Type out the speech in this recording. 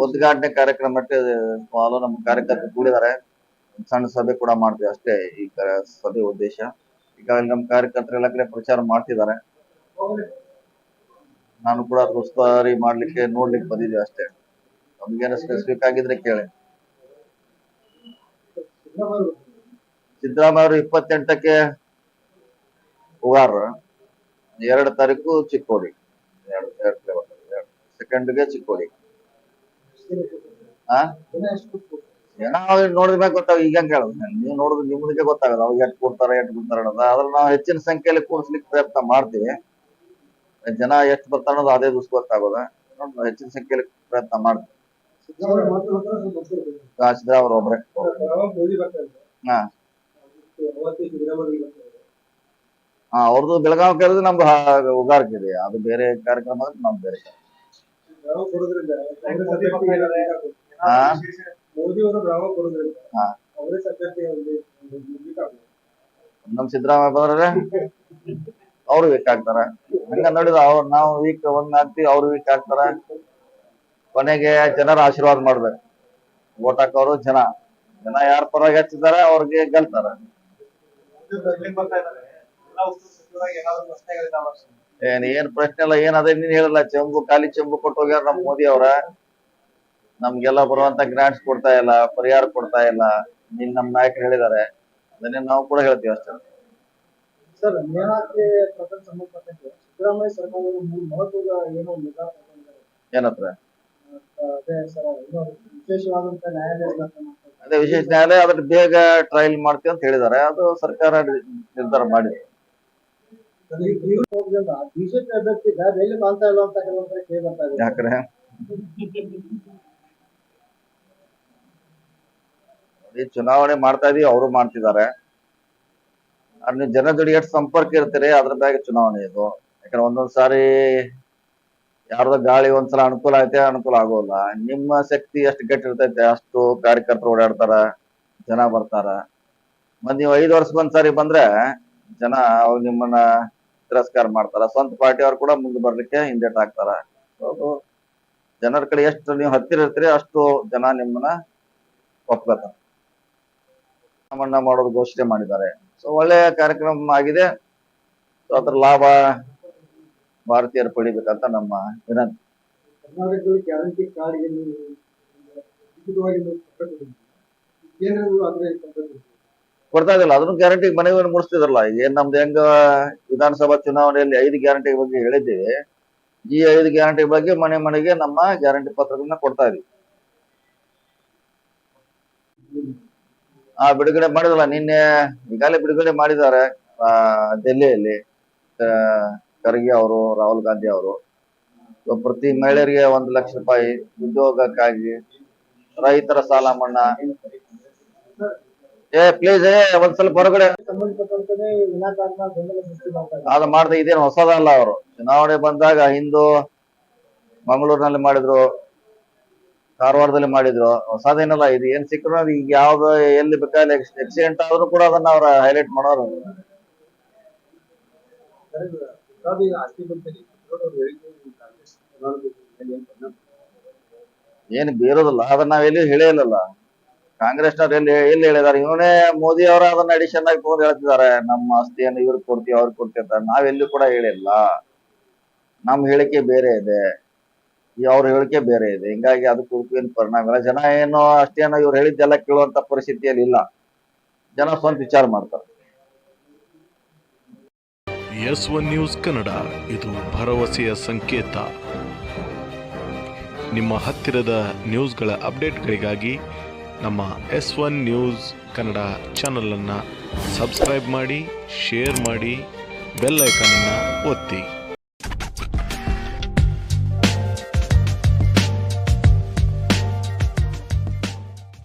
ಉದ್ಘಾಟನೆ ಕಾರ್ಯಕ್ರಮಕ್ಕೆ ಸುಮಾರು ನಮ್ಮ ಕಾರ್ಯಕರ್ತರು ಕೂಡಿದ್ದಾರೆ. ಸಣ್ಣ ಸಭೆ ಕೂಡ ಮಾಡ್ತೀವಿ ಅಷ್ಟೇ ಈ ಸಭೆ ಉದ್ದೇಶ. ಈಗಾಗಲೇ ನಮ್ಮ ಕಾರ್ಯಕರ್ತರು ಎಲ್ಲ ಕಡೆ ಪ್ರಚಾರ ಮಾಡ್ತಿದ್ದಾರೆ. ನಾನು ಕೂಡ ಉಸ್ತುವಾರಿ ಮಾಡ್ಲಿಕ್ಕೆ ನೋಡ್ಲಿಕ್ಕೆ ಬಂದಿದ್ದೆ ಅಷ್ಟೇ. ನಮ್ಗೇನು ಸ್ಪೆಸಿಫಿಕ್ ಆಗಿದ್ರೆ ಕೇಳಿ. ಸಿದ್ದರಾಮಯ್ಯ ಅವರು 28ಕ್ಕೆ ಹೋಗಾರ, 2 ತಾರೀಕು ಚಿಕ್ಕೋಡಿ, 2ಗೆ ಚಿಕ್ಕೋಡಿ. ನೋಡಿದ್ಮೇಲೆ ಗೊತ್ತಾಗ. ಈಗ ಕೇಳೋದು ನೀವು ನೋಡಿದ್ರೆ ನಿಮ್ಗೆ ಗೊತ್ತಾಗಲ್ಲ ಅವಾಗ ಎಷ್ಟು ಕೊಡ್ತಾರೆ ಅನ್ನೋದು. ಅದ್ರ ನಾವು ಹೆಚ್ಚಿನ ಸಂಖ್ಯೆಯಲ್ಲಿ ಕೂರಿಸ್ಲಿಕ್ಕೆ ಪ್ರಯತ್ನ ಮಾಡ್ತೀವಿ. ಜನ ಎಷ್ಟು ಬರ್ತಾರ ಅನ್ನೋದು ಅದೇ ದಿವಸ ಗೊತ್ತಾಗೋದ. ಹೆಚ್ಚಿನ ಸಂಖ್ಯೆಯಲ್ಲಿ ಪ್ರಯತ್ನ ಮಾಡ್ತೀವಿ. ಸಿದ್ದರಾಮಯ್ಯ ಅವ್ರು ಒಬ್ರೆ. ಅವ್ರದ್ದು ಬೆಳಗಾವಿ ಕರೆದು ನಮ್ದು ಉಗಾರಕ್ಕೆ ಇದೆ, ಅದು ಬೇರೆ ಕಾರ್ಯಕ್ರಮ, ನಮ್ದು ಬೇರೆ. ನಮ್ ಸಿದ್ದರಾಮಯ್ಯ ಬಂದ್ರೆ ಅವ್ರು ವೀಕ್ ಆಗ್ತಾರ. ಹಂಗ ನೋಡಿದ್ರೆ ನಾವು ವೀಕ್ ಆಗ್ತೀವಿ, ಅವ್ರು ವೀಕ್ ಆಗ್ತಾರ. ಕೊನೆಗೆ ಜನರ ಆಶೀರ್ವಾದ ಮಾಡ್ಬೇಕು. ವೋಟ್ ಹಾಕೋರು ಜನ ಯಾರ ಪರವಾಗಿ ಹಚ್ಚಿದಾರ ಅವ್ರಿಗೆ ಗೆಲ್ತಾರ. ಏನ್ ಪ್ರಶ್ನೆ ಇಲ್ಲ, ಏನ್ ಅದೇ ನೀನ್ ಹೇಳಲ್ಲ. ಖಾಲಿ ಚೆಂಬು ಕೊಟ್ಟು ಹೋಗ್ಯಾರ ನಮ್ ಮೋದಿ ಅವರ. ನಮ್ಗೆಲ್ಲ ಬರುವಂತ ಗ್ರಾಂಟ್ಸ್ ಕೊಡ್ತಾ ಇಲ್ಲ, ಪರಿಹಾರ ಕೊಡ್ತಾ ಇಲ್ಲ. ನಮ್ ನಾಯಕರು ಹೇಳಿದ್ದಾರೆ, ಅದನ್ನೇ ನಾವು ಕೂಡ ಹೇಳ್ತೀವಿ ಅಷ್ಟೇ. ಸರ್, ನೇಮಕಾತಿ ಪ್ರಕರಣ ಸಂಬಂಧಪಟ್ಟಂತೆ ಸಿದ್ದರಾಮಯ್ಯ ಸರ್ಕಾರದ ಮಹತ್ವದ ಏನೋ ನಿರ್ಧಾರ ಏನತ್ರ ವಿಶೇಷವಾದಂತ ನ್ಯಾಯಾಲಯ. ಅದೇ ವಿಶೇಷ ನ್ಯಾಯಾಲಯ ಅದ್ರ ಬೇಗ ಟ್ರಯಲ್ ಮಾಡ್ತೀವಿ ಅಂತ ಹೇಳಿದ್ದಾರೆ. ಅದು ಸರ್ಕಾರ ನಿರ್ಧಾರ ಮಾಡಿದೆ. ಬಿಜೆಪಿ ಅಭ್ಯರ್ಥಿ ರೈಲು ಕಾಣ್ತಾ ಇಲ್ಲ ಅಂತ ಕೆಲವೊಂದ್ಸರಿ ಕೇಳಿ ಬರ್ತಾ ಇದೆ. ಯಾಕ್ರೆ ಚುನಾವಣೆ ಮಾಡ್ತಾ ಇದೀವಿ, ಅವರು ಮಾಡ್ತಿದ್ದಾರೆ. ನೀವು ಜನ ಜೋಡಿ ಎಷ್ಟು ಸಂಪರ್ಕ ಇರ್ತೀರಿ ಅದ್ರ ಬಗ್ಗೆ ಚುನಾವಣೆ ಇದು. ಯಾಕಂದ್ರೆ ಒಂದೊಂದ್ ಸಾರಿ ಯಾರ್ದೋ ಗಾಳಿ ಒಂದ್ಸಲ ಅನುಕೂಲ ಐತೆ, ಅನುಕೂಲ ಆಗೋಲ್ಲ. ನಿಮ್ಮ ಶಕ್ತಿ ಎಷ್ಟು ಗಟ್ಟಿ ಇರ್ತೈತೆ ಅಷ್ಟು ಕಾರ್ಯಕರ್ತರು ಓಡಾಡ್ತಾರ, ಜನ ಬರ್ತಾರ. ಮತ್ ನೀವು 5 ವರ್ಷಕ್ಕೊಂದ್ಸಾರಿ ಬಂದ್ರೆ ಜನ ಅವಾಗ ನಿಮ್ಮನ್ನ ತಿರಸ್ಕಾರ ಮಾಡ್ತಾರ. ಸ್ವಂತ ಪಾರ್ಟಿ ಅವ್ರು ಕೂಡ ಮುಂದೆ ಬರ್ಲಿಕ್ಕೆ ಹಿಂದೇಟ್ ಹಾಕ್ತಾರ. ಜನರ ಕಡೆ ಎಷ್ಟು ನೀವು ಹತ್ತಿರ ಇರ್ತೀರಿ ಅಷ್ಟು ಜನ ನಿಮ್ಮನ್ನ ಒಪ್ಕೋತಾರ. ಮನ್ನಾ ಮಾಡೋದು ಘೋಷಣೆ ಮಾಡಿದ್ದಾರೆ. ಸೊ ಒಳ್ಳೆಯ ಕಾರ್ಯಕ್ರಮ ಆಗಿದೆ. ಸೊ ಅದ್ರ ಲಾಭ ಭಾರತೀಯರು ಪಡಿಬೇಕಂತ ನಮ್ಮ ವಿನಂತಿ. ಕರ್ನಾಟಕದಲ್ಲಿ ಗ್ಯಾರಂಟಿ ಕಾರ್ಡ್ ಕೊಡ್ತಾ ಇದಿಲ್ಲ, ಅದನ್ನು ಗ್ಯಾರಂಟಿ ಮನೆಗೆ ಮುಡಿಸ್ತಿದ್ರಲ್ಲ. ಏನ್ ನಮ್ದು ಹೆಂಗ ವಿಧಾನಸಭಾ ಚುನಾವಣೆಯಲ್ಲಿ 5 ಗ್ಯಾರಂಟಿ ಬಗ್ಗೆ ಹೇಳಿದ್ದೀವಿ, ಈ 5 ಗ್ಯಾರಂಟಿ ಬಗ್ಗೆ ಮನೆ ಮನೆಗೆ ನಮ್ಮ ಗ್ಯಾರಂಟಿ ಪತ್ರಗಳನ್ನ ಕೊಡ್ತಾ ಇದೀವಿ. ಬಿಡುಗಡೆ ಮಾಡಿದಲ್ಲ, ನಿನ್ನೆ ಈಗಾಗಲೇ ಬಿಡುಗಡೆ ಮಾಡಿದ್ದಾರೆ. ಡೆಲ್ಲಿಯಲ್ಲಿ ಖರ್ಗೆ ಅವರು, ರಾಹುಲ್ ಗಾಂಧಿ ಅವರು ಪ್ರತಿ ಮಹಿಳೆಯರಿಗೆ 1 ಲಕ್ಷ ರೂಪಾಯಿ ಉದ್ಯೋಗಕ್ಕಾಗಿ, ರೈತರ ಸಾಲ ಮನ್ನಾ. ಪ್ಲೀಸ್ ಒಂದ್ ಸ್ವಲ್ಪ ಹೊರಗಡೆ ಅದು ಮಾಡ್ದೆ. ಇದೇನು ಹೊಸದಲ್ಲ. ಅವರು ಚುನಾವಣೆ ಬಂದಾಗ ಹಿಂದೂ ಮಂಗಳೂರಿನಲ್ಲಿ ಮಾಡಿದ್ರು, ಕಾರವಾರದಲ್ಲಿ ಮಾಡಿದ್ರು, ಹೊಸದೇನಲ್ಲ. ಇದು ಏನ್ ಸಿಕ್ಕರು ಈಗ ಯಾವ್ದು ಎಲ್ಲಿ ಬೇಕಾದ್ರೆ ಆಕ್ಸಿಡೆಂಟ್ ಆದ್ರೂ ಕೂಡ ಅದನ್ನ ಅವ್ರ ಹೈಲೈಟ್ ಮಾಡೋರು. ಏನ್ ಬೇರೋದಿಲ್ಲ, ಅದನ್ನ ನಾವ್ ಎಲ್ಲಿ ಹೇಳಿಲ್ಲ. ಕಾಂಗ್ರೆಸ್ನವ್ರು ಎಲ್ಲಿ ಹೇಳಿದಾರೆ? ಇವನೇ ಮೋದಿ ಅವರ ಅದನ್ನ ಅಡಿಷನ್ ಆಗಿ ತಗೊಂಡು ಹೇಳ್ತಿದ್ದಾರೆ, ನಮ್ಮ ಆಸ್ತಿಯನ್ನು ಇವ್ರಿಗೆ ಕೊಡ್ತೀವಿ ಅವ್ರಿಗೆ ಕೊಡ್ತೀವಿ ಅಂತ. ನಾವೆಲ್ಲಿ ಕೂಡ ಹೇಳಿಲ್ಲ. ನಮ್ ಹೇಳಿಕೆ ಬೇರೆ ಇದೆ, ಅವ್ರ ಹೇಳಿಕೆ ಬೇರೆ ಇದೆ. ಹಿಂಗಾಗಿ ಅದಕ್ಕೂ ಏನು ಪರಿಣಾಮ ಇಲ್ಲ. ಜನ ಏನೋ ಅಷ್ಟೇನೋ ಇವ್ರು ಹೇಳಿದ್ದೆಲ್ಲ ಕೇಳುವಂತ ಪರಿಸ್ಥಿತಿಯಲ್ಲಿ ಇಲ್ಲ. ಜನ ಸ್ವಂತ ವಿಚಾರ ಮಾಡ್ತಾರೆ. S1 ನ್ಯೂಸ್ ಕನ್ನಡ, ಇದು ಭರವಸೆಯ ಸಂಕೇತ. ನಿಮ್ಮ ಹತ್ತಿರದ ನ್ಯೂಸ್ಗಳ ಅಪ್ಡೇಟ್ಗಳಿಗಾಗಿ ನಮ್ಮ S1 ನ್ಯೂಸ್ ಕನ್ನಡ ಚಾನಲನ್ನು ಸಬ್ಸ್ಕ್ರೈಬ್ ಮಾಡಿ, ಶೇರ್ ಮಾಡಿ, ಬೆಲ್ ಐಕಾನನ್ನು ಒತ್ತಿ.